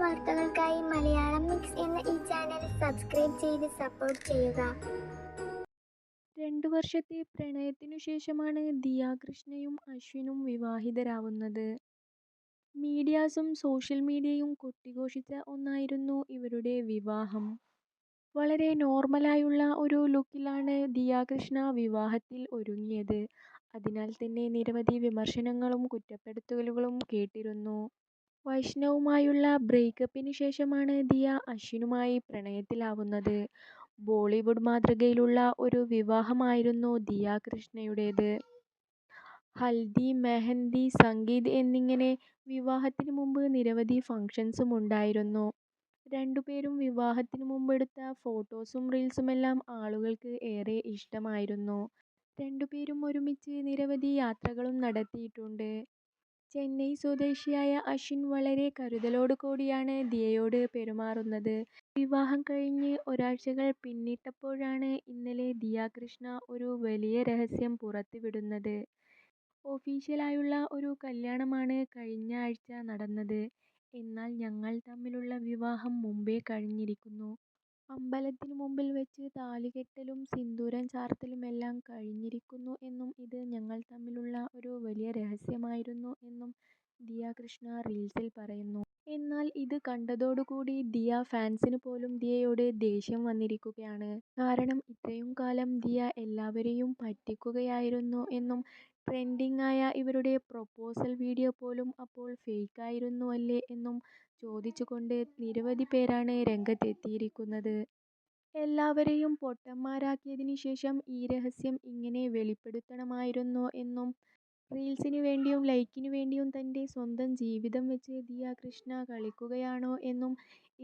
വാർത്തകൾക്കായി മലയാളം മിക്സ് എന്ന ഈ ചാനൽ സബ്സ്ക്രൈബ് ചെയ്ത് സപ്പോർട്ട് ചെയ്യുക. 2 വർഷത്തെ പ്രണയത്തിനു ശേഷമാണ് ദിയ കൃഷ്ണയും അശ്വിനും വിവാഹിതരാവുന്നത്. മീഡിയാസും സോഷ്യൽ മീഡിയയും കൊട്ടിഘോഷിച്ച ഒന്നായിരുന്നു ഇവരുടെ വിവാഹം. വളരെ നോർമലായുള്ള ഒരു ലുക്കിലാണ് ദിയ കൃഷ്ണ വിവാഹത്തിൽ ഒരുങ്ങിയത്. അതിനാൽ തന്നെ നിരവധി വിമർശനങ്ങളും കുറ്റപ്പെടുത്തലുകളും കേട്ടിരുന്നു. വൈഷ്ണവുമായുള്ള ബ്രേക്കപ്പിന് ശേഷമാണ് ദിയ അശ്വിനുമായി പ്രണയത്തിലാവുന്നത്. ബോളിവുഡ് മാതൃകയിലുള്ള ഒരു വിവാഹമായിരുന്നു ദിയ കൃഷ്ണയുടേത്. ഹൽദി, മെഹന്തി, സംഗീത് എന്നിങ്ങനെ വിവാഹത്തിന് മുമ്പ് നിരവധി ഫംഗ്ഷൻസും ഉണ്ടായിരുന്നു. രണ്ടുപേരും വിവാഹത്തിന് മുമ്പെടുത്ത ഫോട്ടോസും റീൽസുമെല്ലാം ആളുകൾക്ക് ഏറെ ഇഷ്ടമായിരുന്നു. രണ്ടുപേരും ഒരുമിച്ച് നിരവധി യാത്രകളും നടത്തിയിട്ടുണ്ട്. ചെന്നൈ സ്വദേശിയായ അശ്വിൻ വളരെ കരുതലോടുകൂടിയാണ് ദിയയോട് പെരുമാറുന്നത്. വിവാഹം കഴിഞ്ഞ് ഒരാഴ്ചകൾ പിന്നിട്ടപ്പോഴാണ് ഇന്നലെ ദിയ കൃഷ്ണ ഒരു വലിയ രഹസ്യം പുറത്തുവിടുന്നത്. ഒഫീഷ്യലായുള്ള ഒരു കല്യാണമാണ് കഴിഞ്ഞ ആഴ്ച നടന്നത്. എന്നാൽ ഞങ്ങൾ തമ്മിലുള്ള വിവാഹം മുമ്പേ കഴിഞ്ഞിരിക്കുന്നു. അമ്പലത്തിന് മുമ്പിൽ വെച്ച് താലികെട്ടലും സിന്ദൂരം ചാർത്തലുമെല്ലാം കഴിഞ്ഞിരിക്കുന്നു എന്നും ഇത് ഞങ്ങൾ തമ്മിലുള്ള ഒരു വലിയ രഹസ്യമായിരുന്നു എന്നും ദിയ കൃഷ്ണ റീൽസിൽ പറയുന്നു. എന്നാൽ ഇത് കണ്ടതോടുകൂടി ദിയ ഫാൻസിന് പോലും ദിയയോട് ദേഷ്യം വന്നിരിക്കുകയാണ്. കാരണം ഇത്രയും കാലം ദിയ എല്ലാവരെയും പറ്റിക്കുകയായിരുന്നു എന്നും ട്രെൻഡിങ് ആയ ഇവരുടെ പ്രൊപ്പോസൽ വീഡിയോ പോലും അപ്പോൾ ഫേക്കായിരുന്നു അല്ലേ എന്നും ചോദിച്ചുകൊണ്ട് നിരവധി പേരാണ് രംഗത്തെത്തിയിരിക്കുന്നത്. എല്ലാവരെയും പൊട്ടന്മാരാക്കിയതിന് ശേഷം ഈ രഹസ്യം ഇങ്ങനെ വെളിപ്പെടുത്തണമായിരുന്നോ എന്നും റീൽസിന് വേണ്ടിയും ലൈക്കിന് വേണ്ടിയും തൻ്റെ സ്വന്തം ജീവിതം വെച്ച് ദിയ കൃഷ്ണ കളിക്കുകയാണോ എന്നും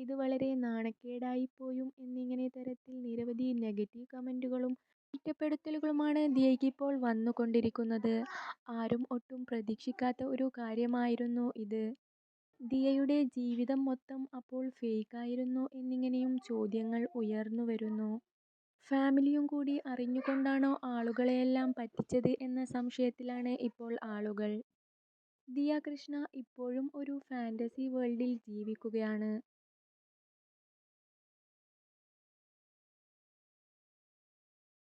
ഇത് വളരെ നാണക്കേടായിപ്പോയും എന്നിങ്ങനെ തരത്തിൽ നിരവധി നെഗറ്റീവ് കമന്റുകളും കുറ്റപ്പെടുത്തലുകളുമാണ് ദിയയ്ക്കിപ്പോൾ വന്നുകൊണ്ടിരിക്കുന്നത്. ആരും ഒട്ടും പ്രതീക്ഷിക്കാത്ത ഒരു കാര്യമായിരുന്നു ഇത്. ദിയയുടെ ജീവിതം മൊത്തം അപ്പോൾ ഫേക്കായിരുന്നോ എന്നിങ്ങനെയും ചോദ്യങ്ങൾ ഉയർന്നു വരുന്നു. ഫാമിലിയും കൂടി അറിഞ്ഞുകൊണ്ടാണോ ആളുകളെയെല്ലാം പറ്റിച്ചത് എന്ന സംശയത്തിലാണ് ഇപ്പോൾ ആളുകൾ. ദിയ കൃഷ്ണ ഇപ്പോഴും ഒരു ഫാന്റസി വേൾഡിൽ ജീവിക്കുകയാണ്.